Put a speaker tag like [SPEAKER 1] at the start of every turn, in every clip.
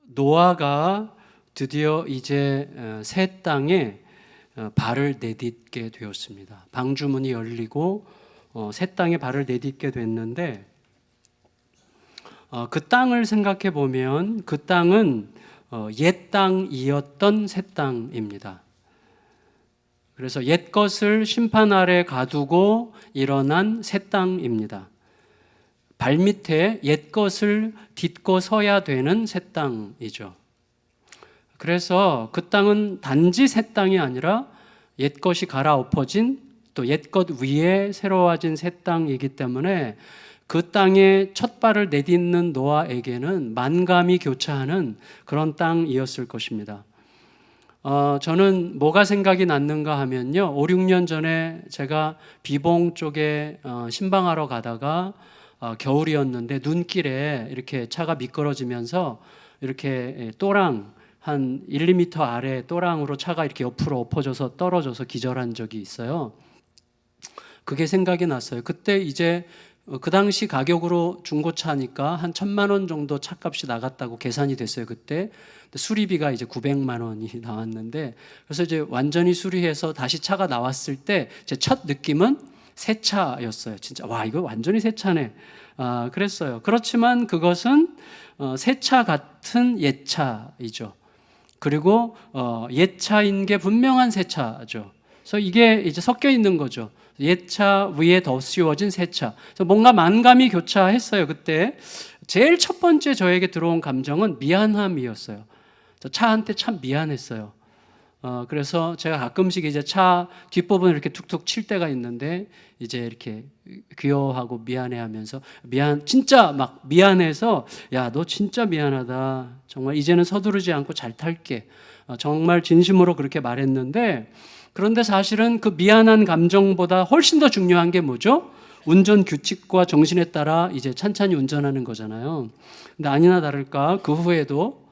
[SPEAKER 1] 노아가 드디어 이제 새 땅에 발을 내딛게 되었습니다. 방주문이 열리고 새 땅에 발을 내딛게 됐는데 그 땅을 생각해 보면 그 땅은 옛 땅이었던 새 땅입니다. 그래서 옛 것을 심판 아래 가두고 일어난 새 땅입니다. 발밑에 옛 것을 딛고 서야 되는 새 땅이죠. 그래서 그 땅은 단지 새 땅이 아니라 옛 것이 갈아엎어진 또 옛 것 위에 새로워진 새 땅이기 때문에 그 땅에 첫 발을 내딛는 노아에게는 만감이 교차하는 그런 땅이었을 것입니다. 저는 뭐가 생각이 났는가 하면요, 5, 6년 전에 제가 비봉 쪽에 신방하러 가다가 겨울이었는데 눈길에 이렇게 차가 미끄러지면서 이렇게 또랑 한 1, 2m 아래 또랑으로 차가 이렇게 옆으로 엎어져서 떨어져서 기절한 적이 있어요. 그게 생각이 났어요. 그때 이제 그 당시 가격으로 중고차니까 한 1,000만 원 정도 차값이 나갔다고 계산이 됐어요. 그때 수리비가 이제 900만 원이 나왔는데, 그래서 이제 완전히 수리해서 다시 차가 나왔을 때 제 첫 느낌은 새 차였어요. 진짜 와, 이거 완전히 새 차네. 그랬어요. 그렇지만 그것은 새 차 같은 옛 차이죠. 그리고 옛 차인 게 분명한 새 차죠. 그래서 이게 이제 섞여 있는 거죠. 옛 차 위에 더 씌워진 새 차. 그래서 뭔가 만감이 교차했어요. 그때 제일 첫 번째 저에게 들어온 감정은 미안함이었어요. 차한테 참 미안했어요. 그래서 제가 가끔씩 이제 차 뒷부분을 이렇게 툭툭 칠 때가 있는데 이제 이렇게 귀여워하고 미안해하면서 진짜 막 미안해서 야, 너 진짜 미안하다. 정말 이제는 서두르지 않고 잘 탈게. 정말 진심으로 그렇게 말했는데, 그런데 사실은 그 미안한 감정보다 훨씬 더 중요한 게 뭐죠? 운전 규칙과 정신에 따라 이제 찬찬히 운전하는 거잖아요. 근데 아니나 다를까 그 후에도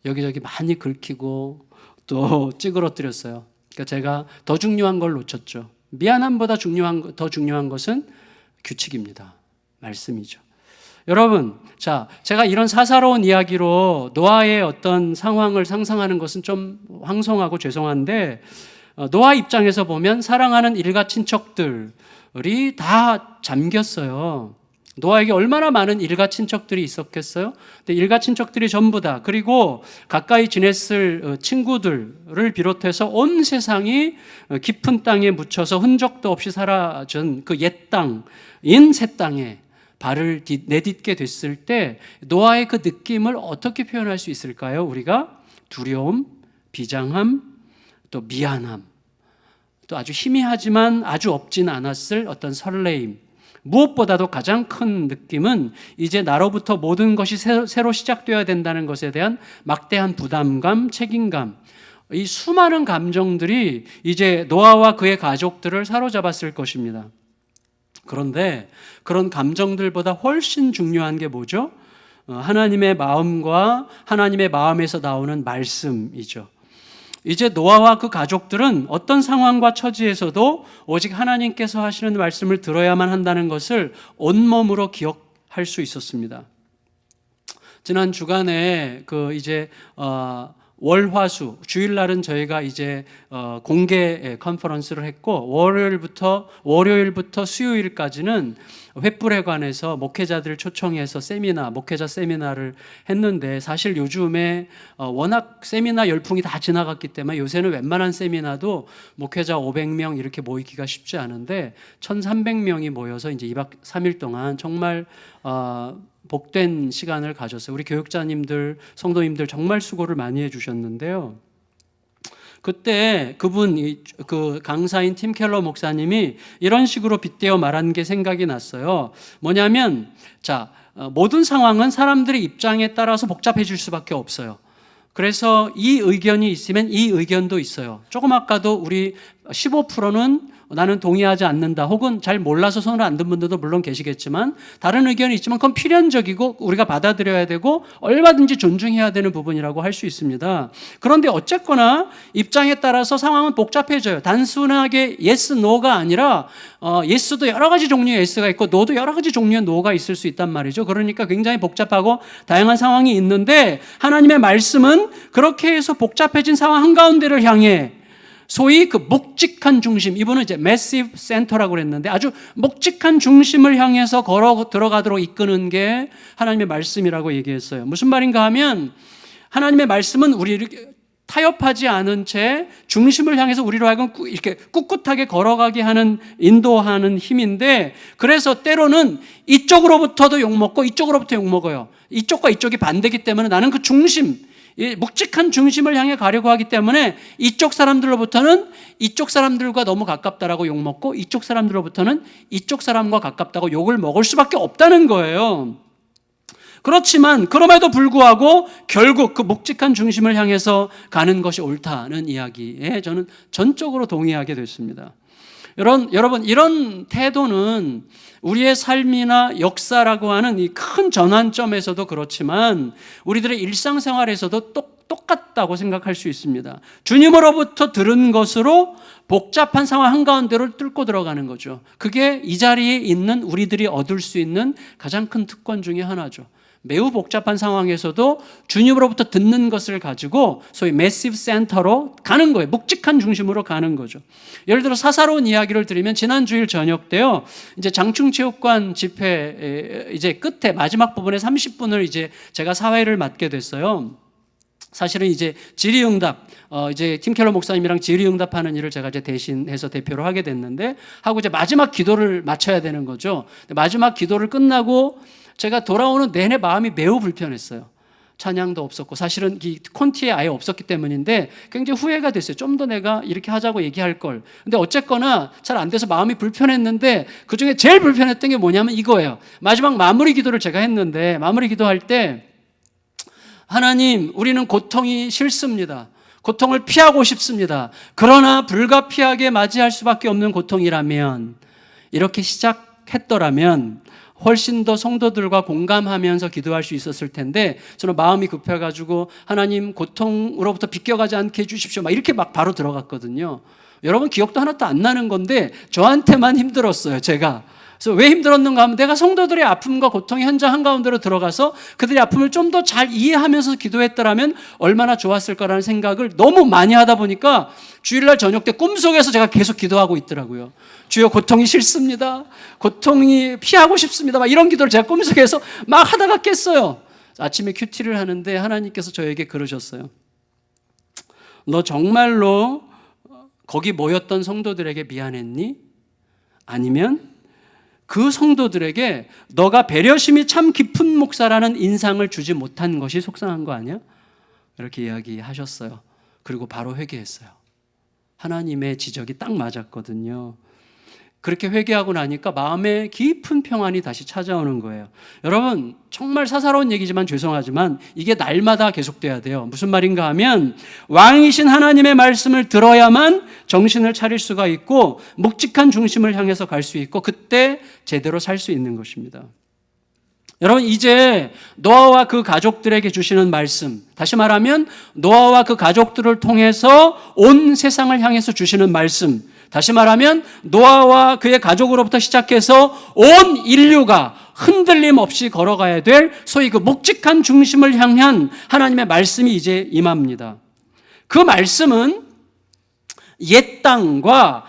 [SPEAKER 1] 여기저기 많이 긁히고 또 찌그러뜨렸어요. 그러니까 제가 더 중요한 걸 놓쳤죠. 미안함보다 더 중요한 것은 규칙입니다. 말씀이죠. 여러분, 자, 제가 이런 사사로운 이야기로 노아의 어떤 상황을 상상하는 것은 좀 황송하고 죄송한데, 노아 입장에서 보면 사랑하는 일가 친척들이 다 잠겼어요. 노아에게 얼마나 많은 일가 친척들이 있었겠어요? 근데 일가 친척들이 전부 다, 그리고 가까이 지냈을 친구들을 비롯해서 온 세상이 깊은 땅에 묻혀서 흔적도 없이 사라진 그 옛 땅인 새 땅에 발을 내딛게 됐을 때 노아의 그 느낌을 어떻게 표현할 수 있을까요? 우리가 두려움, 비장함, 또 미안함, 또 아주 희미하지만 아주 없진 않았을 어떤 설레임, 무엇보다도 가장 큰 느낌은 이제 나로부터 모든 것이 새로 시작되어야 된다는 것에 대한 막대한 부담감, 책임감, 이 수많은 감정들이 이제 노아와 그의 가족들을 사로잡았을 것입니다. 그런데 그런 감정들보다 훨씬 중요한 게 뭐죠? 하나님의 마음과 하나님의 마음에서 나오는 말씀이죠. 이제 노아와 그 가족들은 어떤 상황과 처지에서도 오직 하나님께서 하시는 말씀을 들어야만 한다는 것을 온몸으로 기억할 수 있었습니다. 지난 주간에 월화수 주일날은 저희가 이제 공개 컨퍼런스를 했고, 월요일부터 수요일까지는 횃불에 관해서 목회자들을 초청해서 목회자 세미나를 했는데, 사실 요즘에 워낙 세미나 열풍이 다 지나갔기 때문에 요새는 웬만한 세미나도 목회자 500명 이렇게 모이기가 쉽지 않은데 1,300명이 모여서 이제 2박 3일 동안 정말 복된 시간을 가졌어요. 우리 교육자님들, 성도님들 정말 수고를 많이 해주셨는데요. 그때 그 강사인 팀 켈러 목사님이 이런 식으로 빗대어 말한 게 생각이 났어요. 뭐냐면, 모든 상황은 사람들의 입장에 따라서 복잡해질 수밖에 없어요. 그래서 이 의견이 있으면 이 의견도 있어요. 조금 아까도 우리 15%는 나는 동의하지 않는다, 혹은 잘 몰라서 손을 안 든 분들도 물론 계시겠지만 다른 의견이 있지만 그건 필연적이고 우리가 받아들여야 되고 얼마든지 존중해야 되는 부분이라고 할 수 있습니다. 그런데 어쨌거나 입장에 따라서 상황은 복잡해져요. 단순하게 yes, no가 아니라 yes도 여러 가지 종류의 yes가 있고 no도 여러 가지 종류의 no가 있을 수 있단 말이죠. 그러니까 굉장히 복잡하고 다양한 상황이 있는데 하나님의 말씀은 그렇게 해서 복잡해진 상황 한가운데를 향해 소위 그 묵직한 중심, 이분은 이제 massive center라고 그랬는데 아주 묵직한 중심을 향해서 걸어 들어가도록 이끄는 게 하나님의 말씀이라고 얘기했어요. 무슨 말인가 하면 하나님의 말씀은 우리를 타협하지 않은 채 중심을 향해서 우리로 하여금 이렇게 꿋꿋하게 걸어가게 하는, 인도하는 힘인데, 그래서 때로는 이쪽으로부터도 욕먹고 이쪽으로부터 욕먹어요. 이쪽과 이쪽이 반대기 때문에 나는 그 중심, 이 묵직한 중심을 향해 가려고 하기 때문에 이쪽 사람들로부터는 이쪽 사람들과 너무 가깝다라고 욕먹고 이쪽 사람들로부터는 이쪽 사람과 가깝다고 욕을 먹을 수밖에 없다는 거예요. 그렇지만 그럼에도 불구하고 결국 그 묵직한 중심을 향해서 가는 것이 옳다는 이야기에 저는 전적으로 동의하게 됐습니다. 여러분, 이런 태도는 우리의 삶이나 역사라고 하는 이 큰 전환점에서도 그렇지만 우리들의 일상생활에서도 똑같다고 생각할 수 있습니다. 주님으로부터 들은 것으로 복잡한 상황 한가운데를 뚫고 들어가는 거죠. 그게 이 자리에 있는 우리들이 얻을 수 있는 가장 큰 특권 중에 하나죠. 매우 복잡한 상황에서도 주님으로부터 듣는 것을 가지고 소위 매시브 센터로 가는 거예요. 묵직한 중심으로 가는 거죠. 예를 들어 사사로운 이야기를 드리면 지난 주일 저녁 때요, 이제 장충체육관 집회 이제 끝에 마지막 부분에 30분을 이제 제가 사회를 맡게 됐어요. 사실은 이제 질의응답, 이제 팀 켈러 목사님이랑 질의응답하는 일을 제가 이제 대신해서 대표로 하게 됐는데, 하고 이제 마지막 기도를 마쳐야 되는 거죠. 마지막 기도를 끝나고 제가 돌아오는 내내 마음이 매우 불편했어요. 찬양도 없었고, 사실은 이 콘티에 아예 없었기 때문인데 굉장히 후회가 됐어요. 좀 더 내가 이렇게 하자고 얘기할 걸. 근데 어쨌거나 잘 안 돼서 마음이 불편했는데, 그 중에 제일 불편했던 게 뭐냐면 이거예요. 마지막 마무리 기도를 제가 했는데, 마무리 기도할 때 하나님, 우리는 고통이 싫습니다. 고통을 피하고 싶습니다. 그러나 불가피하게 맞이할 수밖에 없는 고통이라면, 이렇게 시작했더라면 훨씬 더 성도들과 공감하면서 기도할 수 있었을 텐데, 저는 마음이 급해가지고 하나님 고통으로부터 비껴가지 않게 해주십시오 막 이렇게 막 바로 들어갔거든요. 여러분 기억도 하나도 안 나는 건데 저한테만 힘들었어요, 제가. 그래서 왜 힘들었는가 하면 내가 성도들의 아픔과 고통의 현장 한가운데로 들어가서 그들의 아픔을 좀 더 잘 이해하면서 기도했더라면 얼마나 좋았을 거라는 생각을 너무 많이 하다 보니까 주일날 저녁 때 꿈속에서 제가 계속 기도하고 있더라고요. 주여, 고통이 싫습니다. 고통이 피하고 싶습니다. 막 이런 기도를 제가 꿈속에서 막 하다가 깼어요. 아침에 큐티를 하는데 하나님께서 저에게 그러셨어요. 너 정말로 거기 모였던 성도들에게 미안했니? 아니면 그 성도들에게 너가 배려심이 참 깊은 목사라는 인상을 주지 못한 것이 속상한 거 아니야? 이렇게 이야기하셨어요. 그리고 바로 회개했어요. 하나님의 지적이 딱 맞았거든요. 그렇게 회개하고 나니까 마음에 깊은 평안이 다시 찾아오는 거예요. 여러분, 정말 사사로운 얘기지만 죄송하지만 이게 날마다 계속돼야 돼요. 무슨 말인가 하면 왕이신 하나님의 말씀을 들어야만 정신을 차릴 수가 있고 묵직한 중심을 향해서 갈 수 있고 그때 제대로 살 수 있는 것입니다. 여러분, 이제 노아와 그 가족들에게 주시는 말씀, 다시 말하면 노아와 그 가족들을 통해서 온 세상을 향해서 주시는 말씀, 다시 말하면 노아와 그의 가족으로부터 시작해서 온 인류가 흔들림 없이 걸어가야 될 소위 그 묵직한 중심을 향한 하나님의 말씀이 이제 임합니다. 그 말씀은 옛 땅과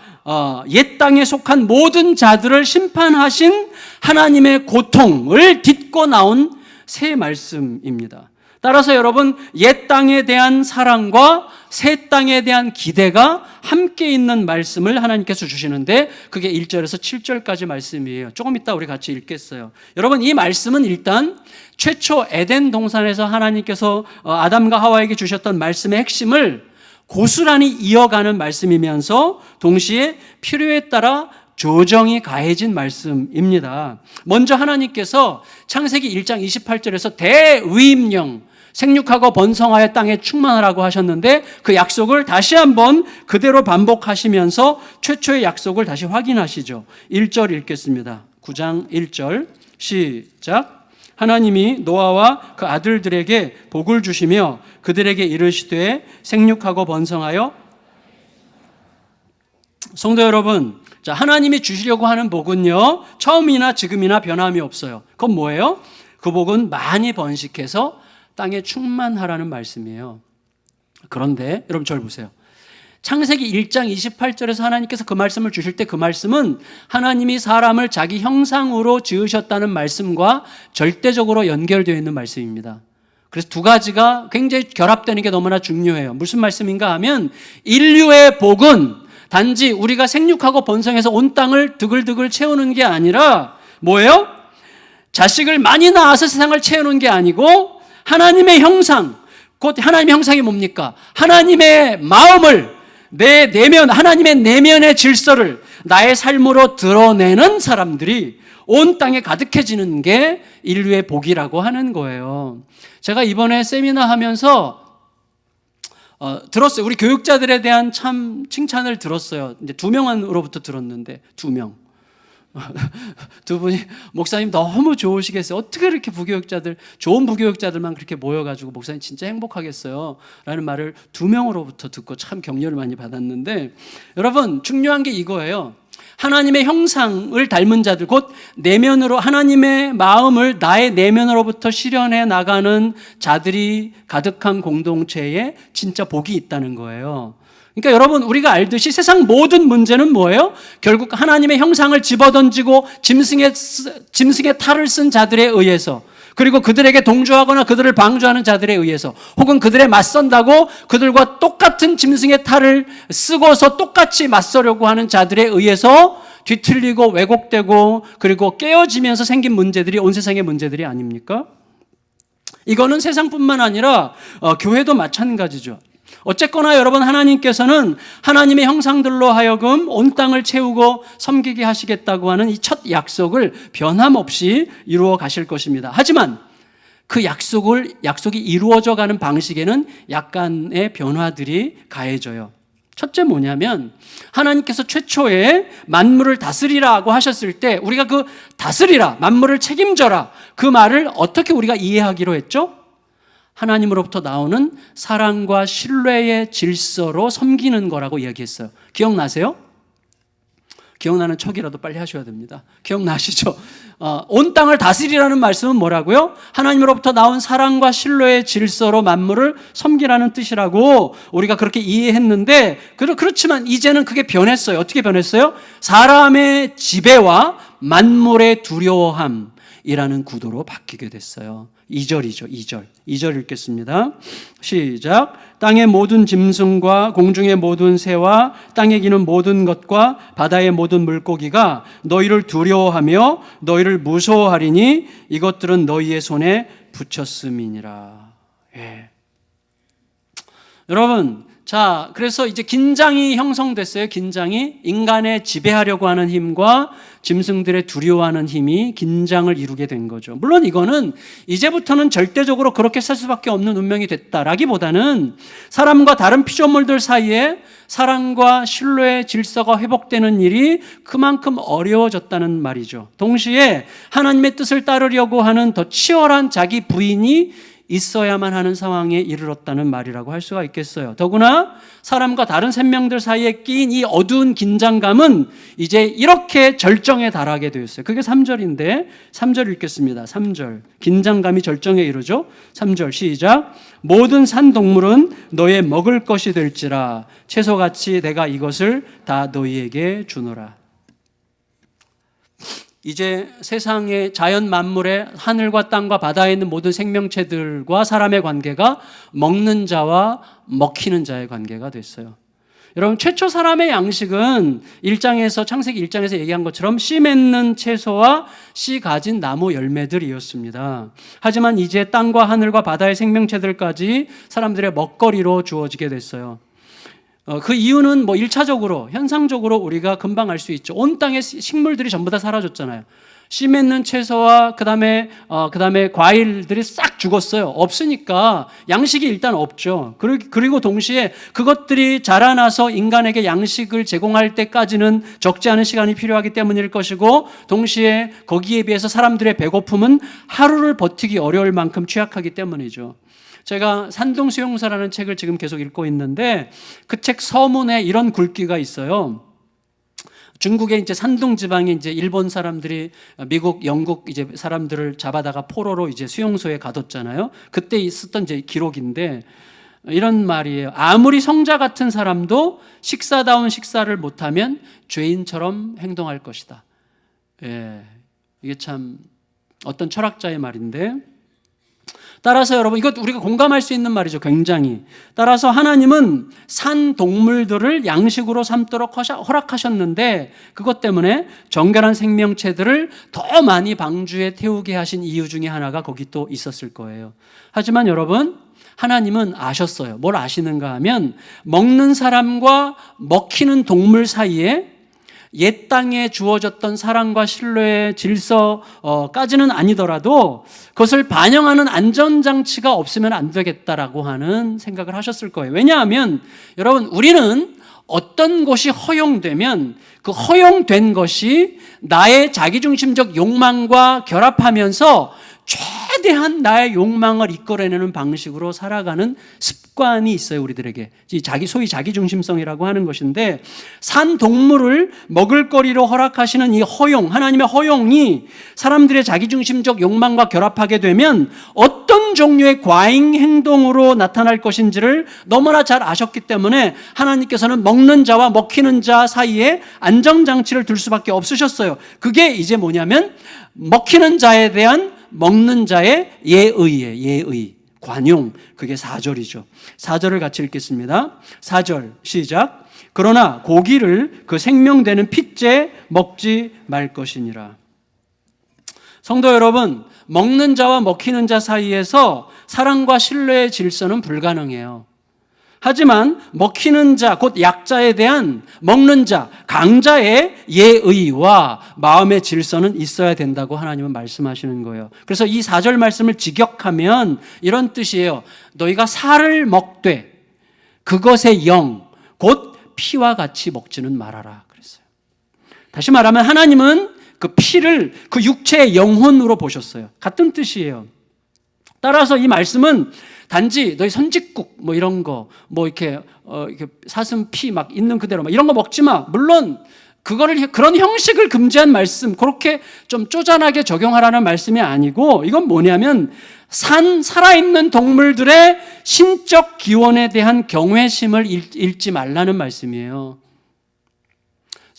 [SPEAKER 1] 옛 땅에 속한 모든 자들을 심판하신 하나님의 고통을 딛고 나온 새 말씀입니다. 따라서 여러분, 옛 땅에 대한 사랑과 새 땅에 대한 기대가 함께 있는 말씀을 하나님께서 주시는데 그게 1절에서 7절까지 말씀이에요. 조금 이따 우리 같이 읽겠어요. 여러분, 이 말씀은 일단 최초 에덴 동산에서 하나님께서 아담과 하와에게 주셨던 말씀의 핵심을 고스란히 이어가는 말씀이면서 동시에 필요에 따라 조정이 가해진 말씀입니다. 먼저 하나님께서 창세기 1장 28절에서 대위임령, 생육하고 번성하여 땅에 충만하라고 하셨는데 그 약속을 다시 한번 그대로 반복하시면서 최초의 약속을 다시 확인하시죠. 1절 읽겠습니다. 9장 1절 시작. 하나님이 노아와 그 아들들에게 복을 주시며 그들에게 이르시되 생육하고 번성하여. 성도 여러분, 자, 하나님이 주시려고 하는 복은요, 처음이나 지금이나 변함이 없어요. 그건 뭐예요? 그 복은 많이 번식해서 땅에 충만하라는 말씀이에요. 그런데 여러분 저를 보세요. 창세기 1장 28절에서 하나님께서 그 말씀을 주실 때 그 말씀은 하나님이 사람을 자기 형상으로 지으셨다는 말씀과 절대적으로 연결되어 있는 말씀입니다. 그래서 두 가지가 굉장히 결합되는 게 너무나 중요해요. 무슨 말씀인가 하면 인류의 복은 단지 우리가 생육하고 번성해서 온 땅을 드글드글 채우는 게 아니라 뭐예요? 자식을 많이 낳아서 세상을 채우는 게 아니고 하나님의 형상, 곧 하나님의 형상이 뭡니까? 하나님의 마음을 내 내면, 하나님의 내면의 질서를 나의 삶으로 드러내는 사람들이 온 땅에 가득해지는 게 인류의 복이라고 하는 거예요. 제가 이번에 세미나 하면서 들었어요. 우리 교육자들에 대한 참 칭찬을 들었어요. 이제 2명으로부터 들었는데 2명. 두 분이 목사님 너무 좋으시겠어요. 어떻게 이렇게 부교육자들, 좋은 부교육자들만 그렇게 모여가지고 목사님 진짜 행복하겠어요 라는 말을 2명으로부터 듣고 참 격려를 많이 받았는데, 여러분 중요한 게 이거예요. 하나님의 형상을 닮은 자들, 곧 내면으로 하나님의 마음을 나의 내면으로부터 실현해 나가는 자들이 가득한 공동체에 진짜 복이 있다는 거예요. 그러니까 여러분 우리가 알듯이 세상 모든 문제는 뭐예요? 결국 하나님의 형상을 집어던지고 짐승의 탈을 쓴 자들에 의해서, 그리고 그들에게 동조하거나 그들을 방조하는 자들에 의해서, 혹은 그들에 맞선다고 그들과 똑같은 짐승의 탈을 쓰고서 똑같이 맞서려고 하는 자들에 의해서 뒤틀리고 왜곡되고 그리고 깨어지면서 생긴 문제들이 온 세상의 문제들이 아닙니까? 이거는 세상뿐만 아니라 교회도 마찬가지죠. 어쨌거나 여러분, 하나님께서는 하나님의 형상들로 하여금 온 땅을 채우고 섬기게 하시겠다고 하는 이 첫 약속을 변함없이 이루어 가실 것입니다. 하지만 그 약속이 이루어져 가는 방식에는 약간의 변화들이 가해져요. 첫째 뭐냐면, 하나님께서 최초에 만물을 다스리라고 하셨을 때 우리가 그 다스리라, 만물을 책임져라, 그 말을 어떻게 우리가 이해하기로 했죠? 하나님으로부터 나오는 사랑과 신뢰의 질서로 섬기는 거라고 이야기했어요. 기억나세요? 기억나는 척이라도 빨리 하셔야 됩니다. 기억나시죠? 온 땅을 다스리라는 말씀은 뭐라고요? 하나님으로부터 나온 사랑과 신뢰의 질서로 만물을 섬기라는 뜻이라고 우리가 그렇게 이해했는데, 그렇지만 이제는 그게 변했어요. 어떻게 변했어요? 사람의 지배와 만물의 두려워함이라는 구도로 바뀌게 됐어요. 2절이죠. 2절 읽겠습니다. 시작. 땅의 모든 짐승과 공중의 모든 새와 땅에 기는 모든 것과 바다의 모든 물고기가 너희를 두려워하며 너희를 무서워하리니 이것들은 너희의 손에 붙였음이니라. 예. 여러분, 자, 그래서 이제 긴장이 형성됐어요. 긴장이 인간의 지배하려고 하는 힘과 짐승들의 두려워하는 힘이 긴장을 이루게 된 거죠. 물론 이거는 이제부터는 절대적으로 그렇게 살 수밖에 없는 운명이 됐다라기보다는 사람과 다른 피조물들 사이에 사랑과 신뢰의 질서가 회복되는 일이 그만큼 어려워졌다는 말이죠. 동시에 하나님의 뜻을 따르려고 하는 더 치열한 자기 부인이 있어야만 하는 상황에 이르렀다는 말이라고 할 수가 있겠어요. 더구나 사람과 다른 생명들 사이에 끼인 이 어두운 긴장감은 이제 이렇게 절정에 달하게 되었어요. 그게 3절인데 3절 읽겠습니다. 3절. 긴장감이 절정에 이르죠. 3절 시작. 모든 산동물은 너의 먹을 것이 될지라 채소같이 내가 이것을 다 너희에게 주노라. 이제 세상의 자연 만물의 하늘과 땅과 바다에 있는 모든 생명체들과 사람의 관계가 먹는 자와 먹히는 자의 관계가 됐어요. 여러분, 최초 사람의 양식은 창세기 1장에서 얘기한 것처럼 씨 맺는 채소와 씨 가진 나무 열매들이었습니다. 하지만 이제 땅과 하늘과 바다의 생명체들까지 사람들의 먹거리로 주어지게 됐어요. 그 이유는 1차적으로, 현상적으로 우리가 금방 알 수 있죠. 온 땅의 식물들이 전부 다 사라졌잖아요. 씨 맺는 채소와 그다음에 과일들이 싹 죽었어요. 없으니까 양식이 일단 없죠. 그리고 동시에 그것들이 자라나서 인간에게 양식을 제공할 때까지는 적지 않은 시간이 필요하기 때문일 것이고, 동시에 거기에 비해서 사람들의 배고픔은 하루를 버티기 어려울 만큼 취약하기 때문이죠. 제가 산동수용사라는 책을 지금 계속 읽고 있는데, 그 책 서문에 이런 굵기가 있어요. 중국의 이제 산둥 지방에 이제 일본 사람들이 미국, 영국 이제 사람들을 잡아다가 포로로 이제 수용소에 가뒀잖아요. 그때 있었던 이제 기록인데 이런 말이에요. 아무리 성자 같은 사람도 식사다운 식사를 못하면 죄인처럼 행동할 것이다. 예, 이게 참 어떤 철학자의 말인데, 따라서 여러분, 이것 우리가 공감할 수 있는 말이죠. 굉장히. 따라서 하나님은 산 동물들을 양식으로 삼도록 허락하셨는데, 그것 때문에 정결한 생명체들을 더 많이 방주에 태우게 하신 이유 중에 하나가 거기 또 있었을 거예요. 하지만 여러분, 하나님은 아셨어요. 뭘 아시는가 하면, 먹는 사람과 먹히는 동물 사이에 옛 땅에 주어졌던 사랑과 신뢰의 질서까지는 아니더라도 그것을 반영하는 안전장치가 없으면 안 되겠다라고 하는 생각을 하셨을 거예요. 왜냐하면 여러분, 우리는 어떤 것이 허용되면 그 허용된 것이 나의 자기중심적 욕망과 결합하면서 최대한 나의 욕망을 이끌어내는 방식으로 살아가는 습관이 있어요, 우리들에게. 소위 자기중심성이라고 하는 것인데, 산 동물을 먹을거리로 허락하시는 이 허용, 하나님의 허용이 사람들의 자기중심적 욕망과 결합하게 되면 어떤 종류의 과잉 행동으로 나타날 것인지를 너무나 잘 아셨기 때문에 하나님께서는 먹는 자와 먹히는 자 사이에 안정장치를 둘 수밖에 없으셨어요. 그게 이제 뭐냐면 먹히는 자에 대한 먹는 자의 예의, 관용, 그게 4절이죠. 4절을 같이 읽겠습니다. 4절 시작. 그러나 고기를 그 생명되는 핏째 먹지 말 것이니라. 성도 여러분, 먹는 자와 먹히는 자 사이에서 사랑과 신뢰의 질서는 불가능해요. 하지만 먹히는 자, 곧 약자에 대한 먹는 자, 강자의 예의와 마음의 질서는 있어야 된다고 하나님은 말씀하시는 거예요. 그래서 이 4절 말씀을 직역하면 이런 뜻이에요. 너희가 살을 먹되 그것의 영, 곧 피와 같이 먹지는 말아라 그랬어요. 다시 말하면 하나님은 그 피를 그 육체의 영혼으로 보셨어요. 같은 뜻이에요. 따라서 이 말씀은 단지 너희 선짓국 뭐 이런 거 이렇게 사슴 피 막 있는 그대로 막 이런 거 먹지 마. 물론 그런 형식을 금지한 말씀, 그렇게 좀 쪼잔하게 적용하라는 말씀이 아니고, 이건 뭐냐면 살아있는 동물들의 신적 기원에 대한 경외심을 잃지 말라는 말씀이에요.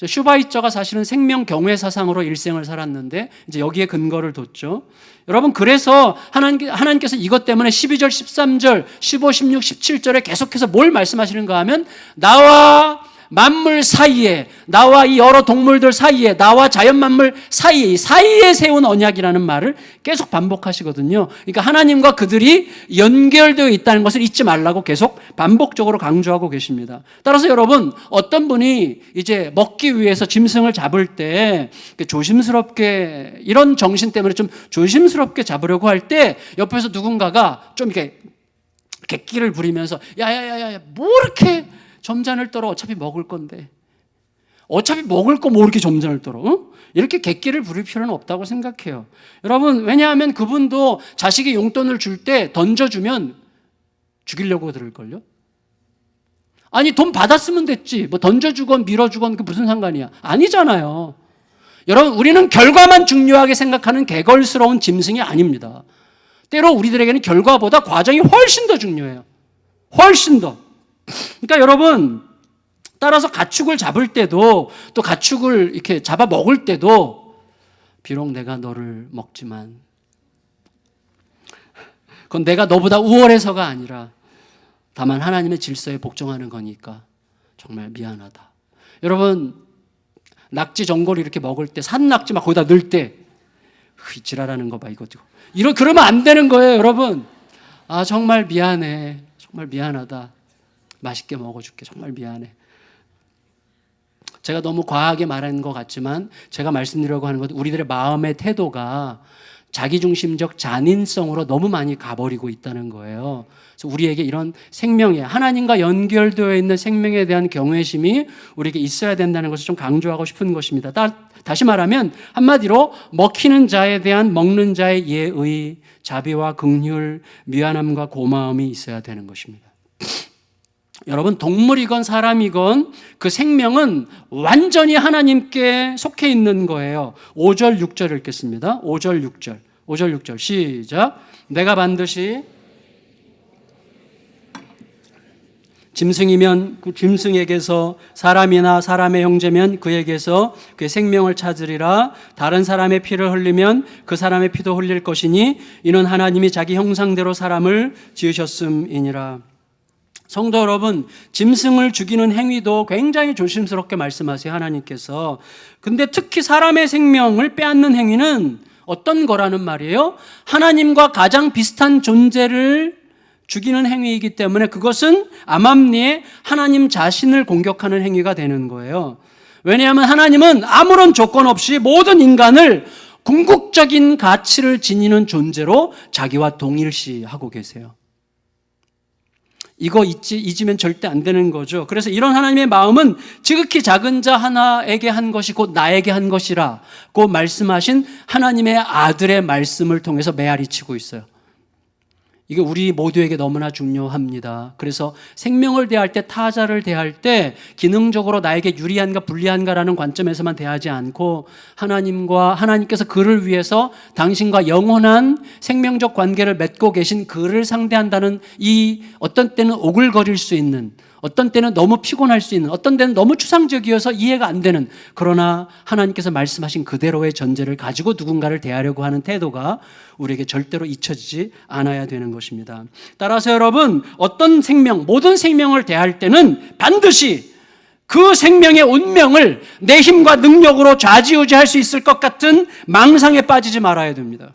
[SPEAKER 1] 슈바이처가 사실은 생명 경외 사상으로 일생을 살았는데 이제 여기에 근거를 뒀죠. 여러분, 그래서 하나님께서 이것 때문에 12절, 13절, 15, 16, 17절에 계속해서 뭘 말씀하시는가 하면 나와 만물 사이에, 나와 이 여러 동물들 사이에, 나와 자연 만물 사이에 세운 언약이라는 말을 계속 반복하시거든요. 그러니까 하나님과 그들이 연결되어 있다는 것을 잊지 말라고 계속 반복적으로 강조하고 계십니다. 따라서 여러분, 어떤 분이 이제 먹기 위해서 짐승을 잡을 때 조심스럽게, 이런 정신 때문에 좀 조심스럽게 잡으려고 할 때 옆에서 누군가가 좀 이렇게 객기를 부리면서 야야야야, 뭐 이렇게 점잔을 떨어, 어차피 먹을 건데. 어차피 먹을 거 뭐 이렇게 점잔을 떨어? 응? 이렇게 객기를 부릴 필요는 없다고 생각해요. 여러분, 왜냐하면 그분도 자식이 용돈을 줄 때 던져주면 죽이려고 들을걸요? 아니, 돈 받았으면 됐지. 뭐 던져주건 밀어주건 그 무슨 상관이야. 아니잖아요. 여러분, 우리는 결과만 중요하게 생각하는 개걸스러운 짐승이 아닙니다. 때로 우리들에게는 결과보다 과정이 훨씬 더 중요해요. 훨씬 더. 그러니까 여러분, 따라서 가축을 잡을 때도, 또 가축을 이렇게 잡아 먹을 때도 비록 내가 너를 먹지만 그건 내가 너보다 우월해서가 아니라 다만 하나님의 질서에 복종하는 거니까 정말 미안하다. 여러분, 낙지 전골 이렇게 먹을 때, 산 낙지 막 거기다 넣을 때 지랄하는 거 봐, 그러면 안 되는 거예요, 여러분. 아, 정말 미안해. 정말 미안하다. 맛있게 먹어줄게. 정말 미안해. 제가 너무 과하게 말하는 것 같지만 제가 말씀드리려고 하는 것은 우리들의 마음의 태도가 자기중심적 잔인성으로 너무 많이 가버리고 있다는 거예요. 그래서 우리에게 이런 생명에, 하나님과 연결되어 있는 생명에 대한 경외심이 우리에게 있어야 된다는 것을 좀 강조하고 싶은 것입니다. 다시 말하면 한마디로 먹히는 자에 대한 먹는 자의 예의, 자비와 긍휼, 미안함과 고마움이 있어야 되는 것입니다. 여러분, 동물이건 사람이건 그 생명은 완전히 하나님께 속해 있는 거예요. 5절 6절 읽겠습니다. 5절 6절 시작. 내가 반드시 짐승이면 그 짐승에게서, 사람이나 사람의 형제면 그에게서 그의 생명을 찾으리라. 다른 사람의 피를 흘리면 그 사람의 피도 흘릴 것이니 이는 하나님이 자기 형상대로 사람을 지으셨음이니라. 성도 여러분, 짐승을 죽이는 행위도 굉장히 조심스럽게 말씀하세요, 하나님께서. 근데 특히 사람의 생명을 빼앗는 행위는 어떤 거라는 말이에요? 하나님과 가장 비슷한 존재를 죽이는 행위이기 때문에 그것은 암암리에 하나님 자신을 공격하는 행위가 되는 거예요. 왜냐하면 하나님은 아무런 조건 없이 모든 인간을 궁극적인 가치를 지니는 존재로 자기와 동일시하고 계세요. 이거 잊으면 절대 안 되는 거죠. 그래서 이런 하나님의 마음은 지극히 작은 자 하나에게 한 것이 곧 나에게 한 것이라고 말씀하신 하나님의 아들의 말씀을 통해서 메아리치고 있어요. 이게 우리 모두에게 너무나 중요합니다. 그래서 생명을 대할 때, 타자를 대할 때 기능적으로 나에게 유리한가 불리한가라는 관점에서만 대하지 않고 하나님께서 그를 위해서 당신과 영원한 생명적 관계를 맺고 계신 그를 상대한다는 이 어떤 때는 오글거릴 수 있는, 어떤 때는 너무 피곤할 수 있는, 어떤 때는 너무 추상적이어서 이해가 안 되는, 그러나 하나님께서 말씀하신 그대로의 전제를 가지고 누군가를 대하려고 하는 태도가 우리에게 절대로 잊혀지지 않아야 되는 것입니다. 따라서 여러분, 어떤 생명, 모든 생명을 대할 때는 반드시 그 생명의 운명을 내 힘과 능력으로 좌지우지할 수 있을 것 같은 망상에 빠지지 말아야 됩니다.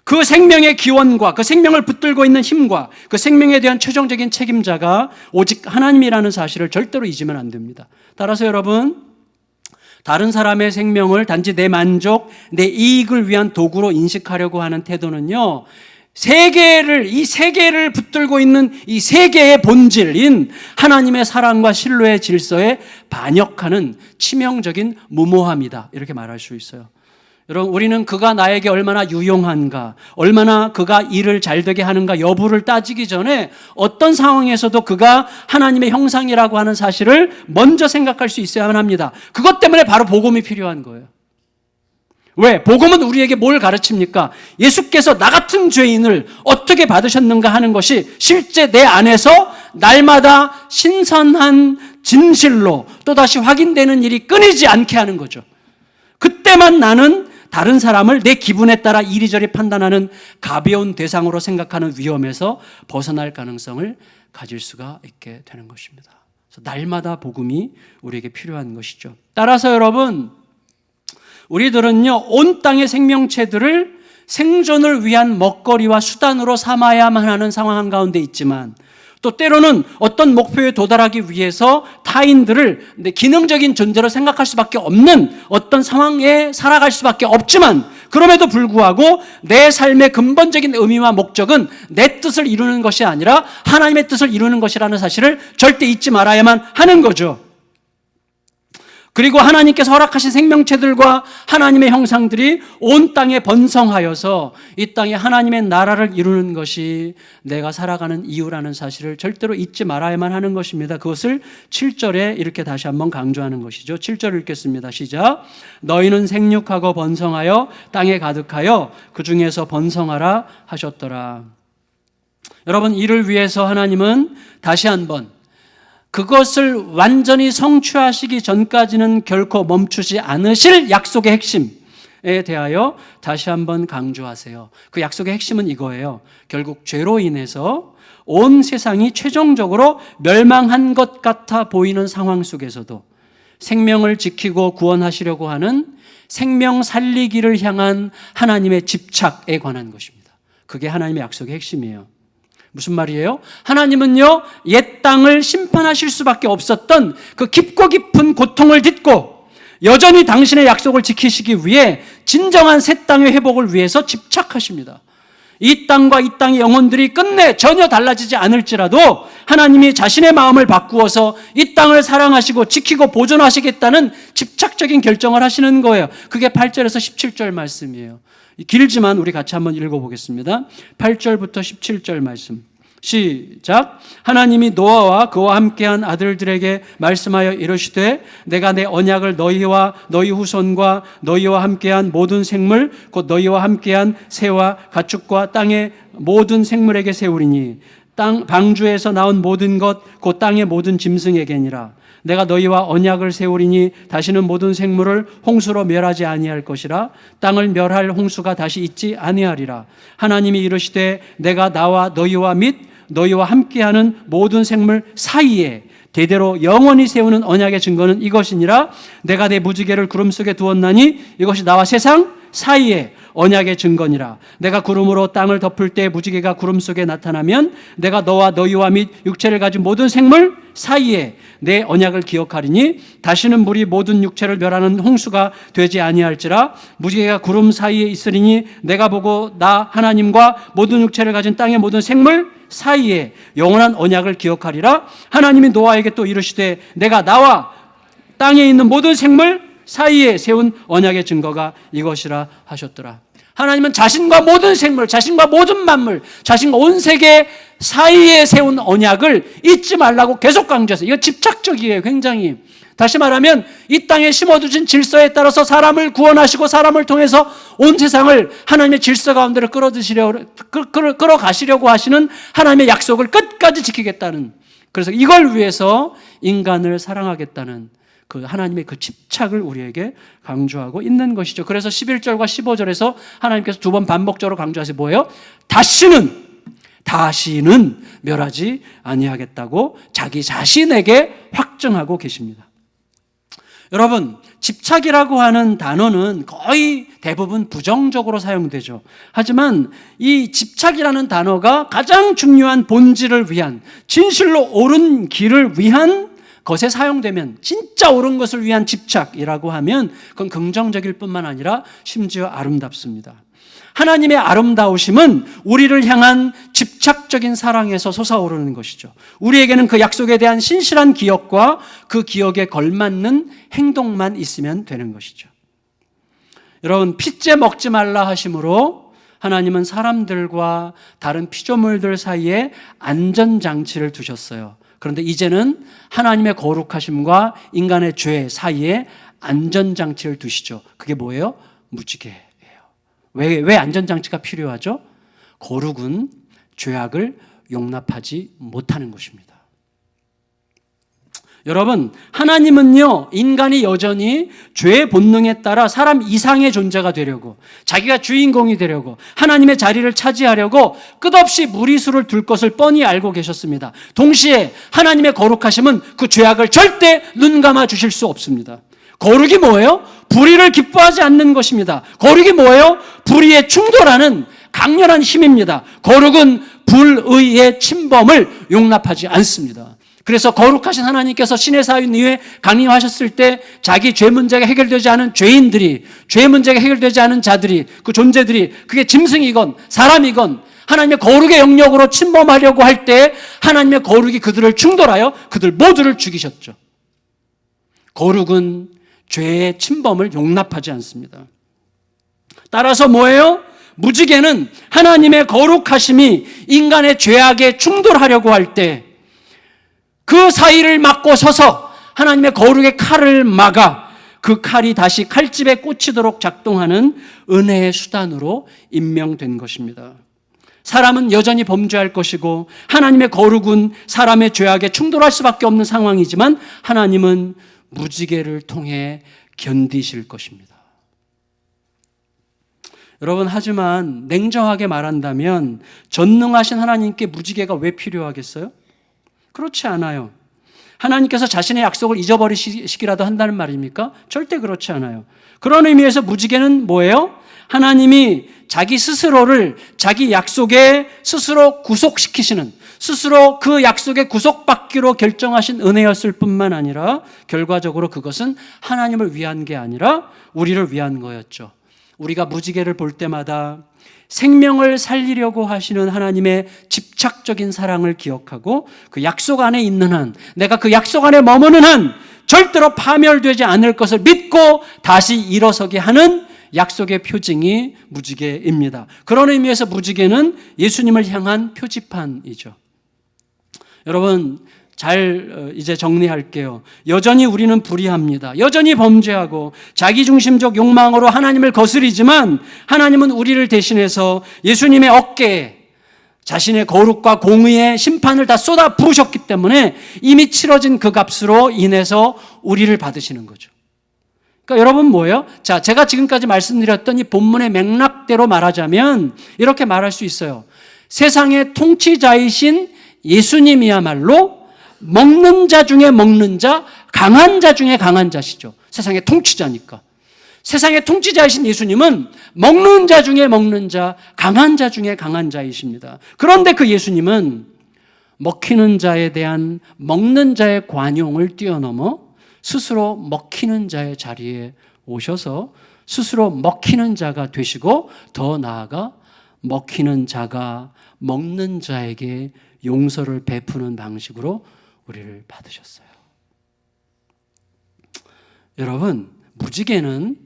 [SPEAKER 1] 그 생명의 기원과 그 생명을 붙들고 있는 힘과 그 생명에 대한 최종적인 책임자가 오직 하나님이라는 사실을 절대로 잊으면 안 됩니다. 따라서 여러분, 다른 사람의 생명을 단지 내 만족, 내 이익을 위한 도구로 인식하려고 하는 태도는요, 이 세계를 붙들고 있는 이 세계의 본질인 하나님의 사랑과 신뢰의 질서에 반역하는 치명적인 무모함이다, 이렇게 말할 수 있어요. 여러분, 우리는 그가 나에게 얼마나 유용한가, 얼마나 그가 일을 잘되게 하는가 여부를 따지기 전에 어떤 상황에서도 그가 하나님의 형상이라고 하는 사실을 먼저 생각할 수 있어야만 합니다. 그것 때문에 바로 복음이 필요한 거예요. 왜? 복음은 우리에게 뭘 가르칩니까? 예수께서 나 같은 죄인을 어떻게 받으셨는가 하는 것이 실제 내 안에서 날마다 신선한 진실로 또다시 확인되는 일이 끊이지 않게 하는 거죠. 그때만 나는 다른 사람을 내 기분에 따라 이리저리 판단하는 가벼운 대상으로 생각하는 위험에서 벗어날 가능성을 가질 수가 있게 되는 것입니다. 그래서 날마다 복음이 우리에게 필요한 것이죠. 따라서 여러분, 우리들은요, 온 땅의 생명체들을 생존을 위한 먹거리와 수단으로 삼아야만 하는 상황 한가운데 있지만, 또 때로는 어떤 목표에 도달하기 위해서 타인들을 기능적인 존재로 생각할 수밖에 없는 어떤 상황에 살아갈 수밖에 없지만, 그럼에도 불구하고 내 삶의 근본적인 의미와 목적은 내 뜻을 이루는 것이 아니라 하나님의 뜻을 이루는 것이라는 사실을 절대 잊지 말아야만 하는 거죠. 그리고 하나님께서 허락하신 생명체들과 하나님의 형상들이 온 땅에 번성하여서 이 땅에 하나님의 나라를 이루는 것이 내가 살아가는 이유라는 사실을 절대로 잊지 말아야만 하는 것입니다. 그것을 7절에 이렇게 다시 한번 강조하는 것이죠. 7절 읽겠습니다. 시작. 너희는 생육하고 번성하여 땅에 가득하여 그 중에서 번성하라 하셨더라. 여러분, 이를 위해서 하나님은 다시 한번 그것을 완전히 성취하시기 전까지는 결코 멈추지 않으실 약속의 핵심에 대하여 다시 한번 강조하세요. 그 약속의 핵심은 이거예요. 결국 죄로 인해서 온 세상이 최종적으로 멸망한 것 같아 보이는 상황 속에서도 생명을 지키고 구원하시려고 하는 생명 살리기를 향한 하나님의 집착에 관한 것입니다. 그게 하나님의 약속의 핵심이에요. 무슨 말이에요? 하나님은요, 옛 땅을 심판하실 수밖에 없었던 그 깊고 깊은 고통을 딛고 여전히 당신의 약속을 지키시기 위해 진정한 새 땅의 회복을 위해서 집착하십니다. 이 땅과 이 땅의 영혼들이 끝내 전혀 달라지지 않을지라도 하나님이 자신의 마음을 바꾸어서 이 땅을 사랑하시고 지키고 보존하시겠다는 집착적인 결정을 하시는 거예요. 그게 8절에서 17절 말씀이에요. 길지만 우리 같이 한번 읽어보겠습니다. 8절부터 17절 말씀. 시작. 하나님이 노아와 그와 함께한 아들들에게 말씀하여 이르시되 내가 내 언약을 너희와 너희 후손과 너희와 함께한 모든 생물 곧 너희와 함께한 새와 가축과 땅의 모든 생물에게 세우리니 땅 방주에서 나온 모든 것 곧 땅의 모든 짐승에게니라. 내가 너희와 언약을 세우리니 다시는 모든 생물을 홍수로 멸하지 아니할 것이라. 땅을 멸할 홍수가 다시 있지 아니하리라. 하나님이 이르시되 내가 나와 너희와 및 너희와 함께하는 모든 생물 사이에 대대로 영원히 세우는 언약의 증거는 이것이니라. 내가 내 무지개를 구름 속에 두었나니 이것이 나와 세상 사이에 언약의 증거니라. 내가 구름으로 땅을 덮을 때 무지개가 구름 속에 나타나면 내가 너와 너희와 및 육체를 가진 모든 생물 사이에 내 언약을 기억하리니 다시는 물이 모든 육체를 멸하는 홍수가 되지 아니할지라. 무지개가 구름 사이에 있으리니 내가 보고 나 하나님과 모든 육체를 가진 땅의 모든 생물 사이에 영원한 언약을 기억하리라. 하나님이 노아에게 또 이르시되 내가 나와 땅에 있는 모든 생물 사이에 세운 언약의 증거가 이것이라 하셨더라. 하나님은 자신과 모든 생물, 자신과 모든 만물, 자신과 온 세계 사이에 세운 언약을 잊지 말라고 계속 강조했어요. 이거 집착적이에요, 굉장히. 다시 말하면 이 땅에 심어두신 질서에 따라서 사람을 구원하시고 사람을 통해서 온 세상을 하나님의 질서 가운데로 끌어가시려고 하시는 하나님의 약속을 끝까지 지키겠다는, 그래서 이걸 위해서 인간을 사랑하겠다는 그 하나님의 그 집착을 우리에게 강조하고 있는 것이죠. 그래서 11절과 15절에서 하나님께서 두 번 반복적으로 강조하세요. 뭐예요? 다시는 멸하지 아니하겠다고 자기 자신에게 확증하고 계십니다. 여러분, 집착이라고 하는 단어는 거의 대부분 부정적으로 사용되죠. 하지만 이 집착이라는 단어가 가장 중요한 본질을 위한, 진실로 옳은 길을 위한 것에 사용되면, 진짜 옳은 것을 위한 집착이라고 하면 그건 긍정적일 뿐만 아니라 심지어 아름답습니다. 하나님의 아름다우심은 우리를 향한 집착적인 사랑에서 솟아오르는 것이죠. 우리에게는 그 약속에 대한 신실한 기억과 그 기억에 걸맞는 행동만 있으면 되는 것이죠. 여러분, 핏째 먹지 말라 하심으로 하나님은 사람들과 다른 피조물들 사이에 안전장치를 두셨어요. 그런데 이제는 하나님의 거룩하심과 인간의 죄 사이에 안전장치를 두시죠. 그게 뭐예요? 무지개예요. 왜 안전장치가 필요하죠? 거룩은 죄악을 용납하지 못하는 것입니다. 여러분, 하나님은요, 인간이 여전히 죄의 본능에 따라 사람 이상의 존재가 되려고, 자기가 주인공이 되려고, 하나님의 자리를 차지하려고 끝없이 무리수를 둘 것을 뻔히 알고 계셨습니다. 동시에 하나님의 거룩하심은 그 죄악을 절대 눈 감아 주실 수 없습니다. 거룩이 뭐예요? 불의를 기뻐하지 않는 것입니다. 거룩이 뭐예요? 불의에 충돌하는 강렬한 힘입니다. 거룩은 불의의 침범을 용납하지 않습니다. 그래서 거룩하신 하나님께서 신의 사인 이후에 강림하셨을 때 자기 죄 문제가 해결되지 않은 죄인들이, 죄 문제가 해결되지 않은 자들이, 그 존재들이, 그게 짐승이건 사람이건 하나님의 거룩의 영역으로 침범하려고 할 때 하나님의 거룩이 그들을 충돌하여 그들 모두를 죽이셨죠. 거룩은 죄의 침범을 용납하지 않습니다. 따라서 뭐예요? 무지개는 하나님의 거룩하심이 인간의 죄악에 충돌하려고 할 때 그 사이를 막고 서서 하나님의 거룩의 칼을 막아 그 칼이 다시 칼집에 꽂히도록 작동하는 은혜의 수단으로 임명된 것입니다. 사람은 여전히 범죄할 것이고 하나님의 거룩은 사람의 죄악에 충돌할 수밖에 없는 상황이지만 하나님은 무지개를 통해 견디실 것입니다. 여러분, 하지만 냉정하게 말한다면 전능하신 하나님께 무지개가 왜 필요하겠어요? 그렇지 않아요. 하나님께서 자신의 약속을 잊어버리시기라도 한다는 말입니까? 절대 그렇지 않아요. 그런 의미에서 무지개는 뭐예요? 하나님이 자기 스스로를 자기 약속에 스스로 구속시키시는, 스스로 그 약속에 구속받기로 결정하신 은혜였을 뿐만 아니라 결과적으로 그것은 하나님을 위한 게 아니라 우리를 위한 거였죠. 우리가 무지개를 볼 때마다 생명을 살리려고 하시는 하나님의 집착적인 사랑을 기억하고 그 약속 안에 있는 한, 내가 그 약속 안에 머무는 한 절대로 파멸되지 않을 것을 믿고 다시 일어서게 하는 약속의 표징이 무지개입니다. 그런 의미에서 무지개는 예수님을 향한 표지판이죠. 여러분, 잘 이제 정리할게요. 여전히 우리는 불의합니다. 여전히 범죄하고 자기중심적 욕망으로 하나님을 거스리지만 하나님은 우리를 대신해서 예수님의 어깨에 자신의 거룩과 공의의 심판을 다 쏟아 부으셨기 때문에 이미 치러진 그 값으로 인해서 우리를 받으시는 거죠. 그러니까 여러분 뭐예요? 자, 제가 지금까지 말씀드렸던 이 본문의 맥락대로 말하자면 이렇게 말할 수 있어요. 세상의 통치자이신 예수님이야말로 먹는 자 중에 먹는 자, 강한 자 중에 강한 자시죠. 세상의 통치자니까. 세상의 통치자이신 예수님은 먹는 자 중에 먹는 자, 강한 자 중에 강한 자이십니다. 그런데 그 예수님은 먹히는 자에 대한 먹는 자의 관용을 뛰어넘어 스스로 먹히는 자의 자리에 오셔서 스스로 먹히는 자가 되시고 더 나아가 먹히는 자가 먹는 자에게 용서를 베푸는 방식으로 우리를 받으셨어요. 여러분, 무지개는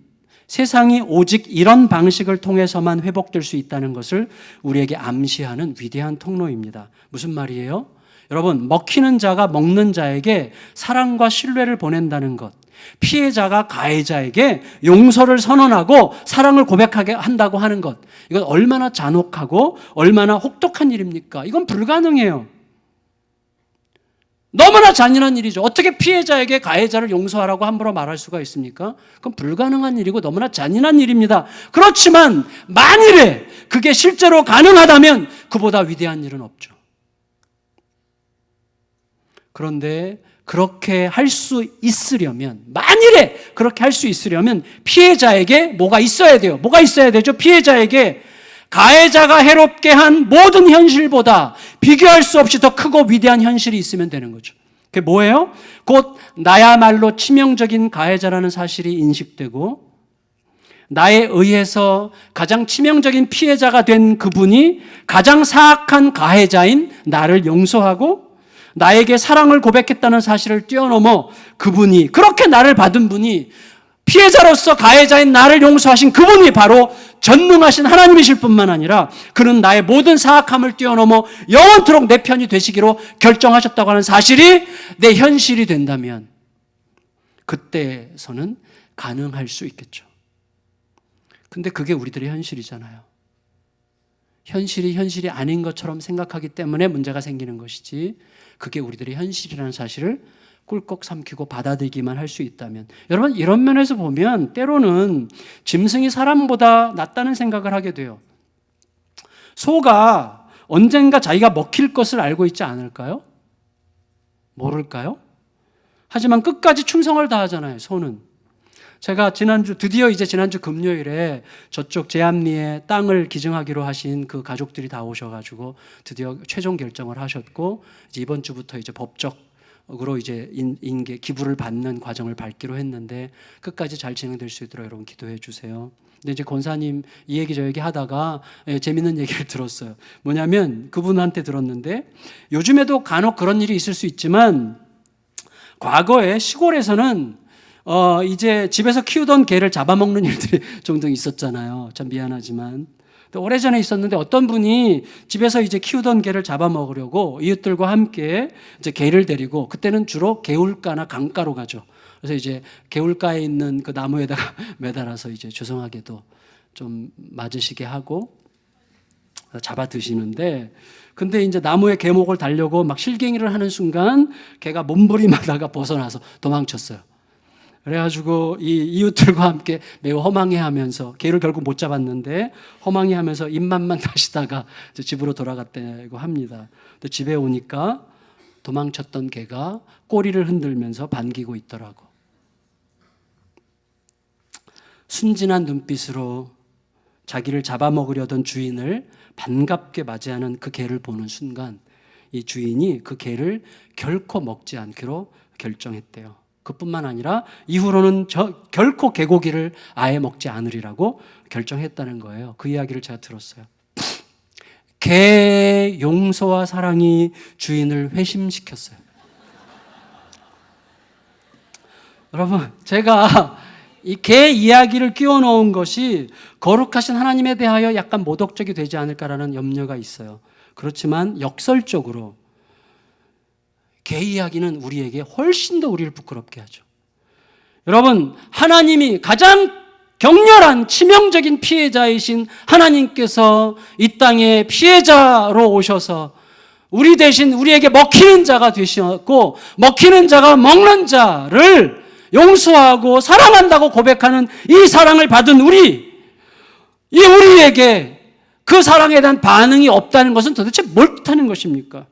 [SPEAKER 1] 세상이 오직 이런 방식을 통해서만 회복될 수 있다는 것을 우리에게 암시하는 위대한 통로입니다. 무슨 말이에요? 여러분, 먹히는 자가 먹는 자에게 사랑과 신뢰를 보낸다는 것, 피해자가 가해자에게 용서를 선언하고 사랑을 고백하게 한다고 하는 것, 이건 얼마나 잔혹하고 얼마나 혹독한 일입니까? 이건 불가능해요. 너무나 잔인한 일이죠. 어떻게 피해자에게 가해자를 용서하라고 함부로 말할 수가 있습니까? 그건 불가능한 일이고 너무나 잔인한 일입니다. 그렇지만 만일에 그게 실제로 가능하다면 그보다 위대한 일은 없죠. 그런데 그렇게 할 수 있으려면, 만일에 그렇게 할 수 있으려면 피해자에게 뭐가 있어야 돼요? 뭐가 있어야 되죠? 피해자에게 가해자가 해롭게 한 모든 현실보다 비교할 수 없이 더 크고 위대한 현실이 있으면 되는 거죠. 그게 뭐예요? 곧 나야말로 치명적인 가해자라는 사실이 인식되고 나에 의해서 가장 치명적인 피해자가 된 그분이 가장 사악한 가해자인 나를 용서하고 나에게 사랑을 고백했다는 사실을 뛰어넘어 그분이, 그렇게 나를 받은 분이, 피해자로서 가해자인 나를 용서하신 그분이 바로 전능하신 하나님이실 뿐만 아니라 그는 나의 모든 사악함을 뛰어넘어 영원토록 내 편이 되시기로 결정하셨다고 하는 사실이 내 현실이 된다면 그때서는 가능할 수 있겠죠. 근데 그게 우리들의 현실이잖아요. 현실이 아닌 것처럼 생각하기 때문에 문제가 생기는 것이지, 그게 우리들의 현실이라는 사실을 꿀꺽 삼키고 받아들이기만 할 수 있다면, 여러분, 이런 면에서 보면 때로는 짐승이 사람보다 낫다는 생각을 하게 돼요. 소가 언젠가 자기가 먹힐 것을 알고 있지 않을까요? 모를까요? 하지만 끝까지 충성을 다하잖아요, 소는. 제가 드디어 지난주 금요일에 저쪽 제암리에 땅을 기증하기로 하신 그 가족들이 다 오셔가지고 드디어 최종 결정을 하셨고, 이제 이번 주부터 이제 법적으로 이제 기부를 받는 과정을 밟기로 했는데 끝까지 잘 진행될 수 있도록 여러분 기도해 주세요. 근데 이제 권사님 이 얘기 저 얘기 하다가 재밌는 얘기를 들었어요. 뭐냐면 그분한테 들었는데, 요즘에도 간혹 그런 일이 있을 수 있지만 과거에 시골에서는 이제 집에서 키우던 개를 잡아먹는 일들이 종종 있었잖아요. 참 미안하지만. 오래전에 있었는데 어떤 분이 집에서 이제 키우던 개를 잡아먹으려고 이웃들과 함께 이제 개를 데리고, 그때는 주로 개울가나 강가로 가죠. 그래서 이제 개울가에 있는 그 나무에다가 매달아서 이제 죄송하게도 좀 맞으시게 하고 잡아 드시는데, 근데 이제 나무에 개목을 달려고 막 실갱이를 하는 순간 개가 몸부림하다가 벗어나서 도망쳤어요. 그래가지고 이 이웃들과 함께 매우 허망해하면서, 개를 결국 못 잡았는데 허망해하면서 입맛만 다시다가 집으로 돌아갔다고 합니다. 또 집에 오니까 도망쳤던 개가 꼬리를 흔들면서 반기고 있더라고. 순진한 눈빛으로 자기를 잡아먹으려던 주인을 반갑게 맞이하는 그 개를 보는 순간 이 주인이 그 개를 결코 먹지 않기로 결정했대요. 그뿐만 아니라 이후로는 결코 개고기를 아예 먹지 않으리라고 결정했다는 거예요. 그 이야기를 제가 들었어요. 개의 용서와 사랑이 주인을 회심시켰어요. 여러분, 제가 이 개 이야기를 끼워 넣은 것이 거룩하신 하나님에 대하여 약간 모독적이 되지 않을까라는 염려가 있어요. 그렇지만 역설적으로 개 이야기는 우리에게 훨씬 더 우리를 부끄럽게 하죠. 여러분, 하나님이 가장 격렬한 치명적인 피해자이신 하나님께서 이 땅에 피해자로 오셔서 우리 대신 우리에게 먹히는 자가 되셨고, 먹히는 자가 먹는 자를 용서하고 사랑한다고 고백하는 이 사랑을 받은 우리에게 그 사랑에 대한 반응이 없다는 것은 도대체 뭘 뜻하는 것입니까?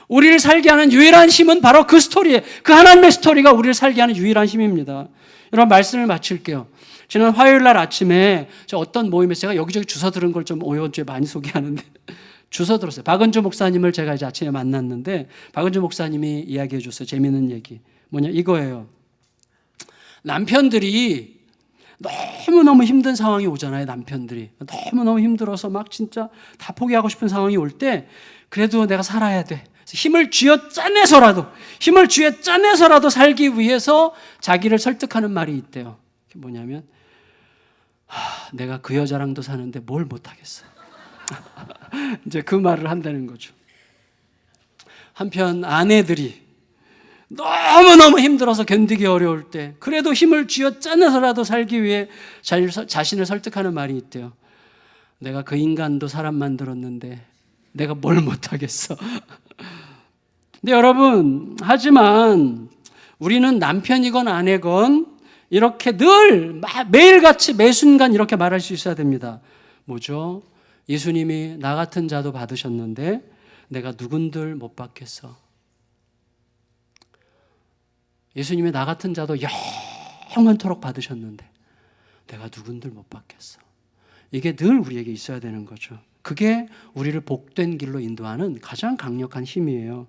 [SPEAKER 1] 우리를 살게 하는 유일한 힘은 바로 그 스토리에, 그 하나님의 스토리가 우리를 살게 하는 유일한 힘입니다. 여러분, 말씀을 마칠게요. 지난 화요일 날 아침에 저 어떤 모임에서 제가 여기저기 주워 들은 걸 좀 이번 주에 많이 소개하는데 주워 들었어요. 박은주 목사님을 제가 이제 아침에 만났는데 박은주 목사님이 이야기해 줬어요. 재미있는 얘기. 뭐냐, 이거예요. 남편들이 너무너무 힘든 상황이 오잖아요. 남편들이 너무너무 힘들어서 막 진짜 다 포기하고 싶은 상황이 올 때 그래도 내가 살아야 돼. 힘을 쥐어 짜내서라도 살기 위해서 자기를 설득하는 말이 있대요. 그게 뭐냐면, 내가 그 여자랑도 사는데 뭘 못하겠어. 이제 그 말을 한다는 거죠. 한편 아내들이 너무너무 힘들어서 견디기 어려울 때 그래도 힘을 쥐어 짜내서라도 살기 위해 자신을 설득하는 말이 있대요. 내가 그 인간도 사람 만들었는데 내가 뭘 못하겠어. 근데 여러분, 하지만 우리는 남편이건 아내건 이렇게 늘 매일같이 매순간 이렇게 말할 수 있어야 됩니다. 뭐죠? 예수님이 나 같은 자도 받으셨는데 내가 누군들 못 받겠어. 예수님이 나 같은 자도 영원토록 받으셨는데 내가 누군들 못 받겠어. 이게 늘 우리에게 있어야 되는 거죠. 그게 우리를 복된 길로 인도하는 가장 강력한 힘이에요.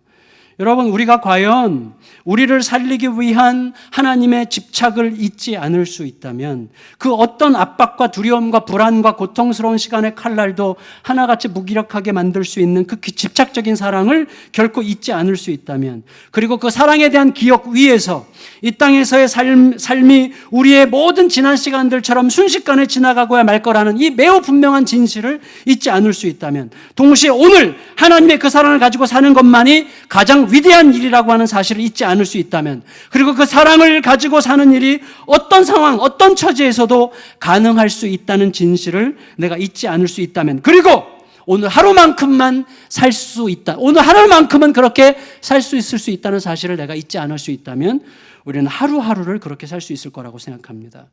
[SPEAKER 1] 여러분, 우리가 과연 우리를 살리기 위한 하나님의 집착을 잊지 않을 수 있다면, 그 어떤 압박과 두려움과 불안과 고통스러운 시간의 칼날도 하나같이 무기력하게 만들 수 있는 그 집착적인 사랑을 결코 잊지 않을 수 있다면, 그리고 그 사랑에 대한 기억 위에서 이 땅에서의 삶이 우리의 모든 지난 시간들처럼 순식간에 지나가고야 말 거라는 이 매우 분명한 진실을 잊지 않을 수 있다면, 동시에 오늘 하나님의 그 사랑을 가지고 사는 것만이 가장 위대한 일이라고 하는 사실을 잊지 않을 수 있다면, 그리고 그 사랑을 가지고 사는 일이 어떤 상황, 어떤 처지에서도 가능할 수 있다는 진실을 내가 잊지 않을 수 있다면, 그리고 오늘 하루만큼만 살 수 있다, 오늘 하루만큼은 그렇게 살 수 있을 수 있다는 사실을 내가 잊지 않을 수 있다면 우리는 하루하루를 그렇게 살 수 있을 거라고 생각합니다.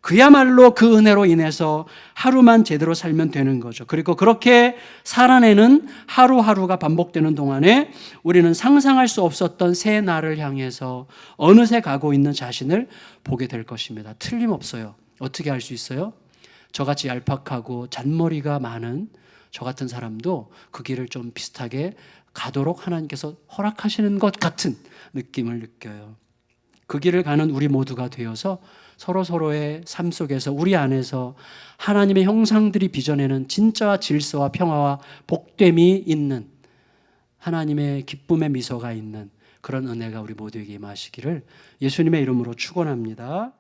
[SPEAKER 1] 그야말로 그 은혜로 인해서 하루만 제대로 살면 되는 거죠. 그리고 그렇게 살아내는 하루하루가 반복되는 동안에 우리는 상상할 수 없었던 새 날을 향해서 어느새 가고 있는 자신을 보게 될 것입니다. 틀림없어요. 어떻게 알 수 있어요? 저같이 얄팍하고 잔머리가 많은 저 같은 사람도 그 길을 좀 비슷하게 가도록 하나님께서 허락하시는 것 같은 느낌을 느껴요. 그 길을 가는 우리 모두가 되어서 서로서로의 삶 속에서 우리 안에서 하나님의 형상들이 빚어내는 진짜와 질서와 평화와 복됨이 있는, 하나님의 기쁨의 미소가 있는 그런 은혜가 우리 모두에게 임하시기를 예수님의 이름으로 축원합니다.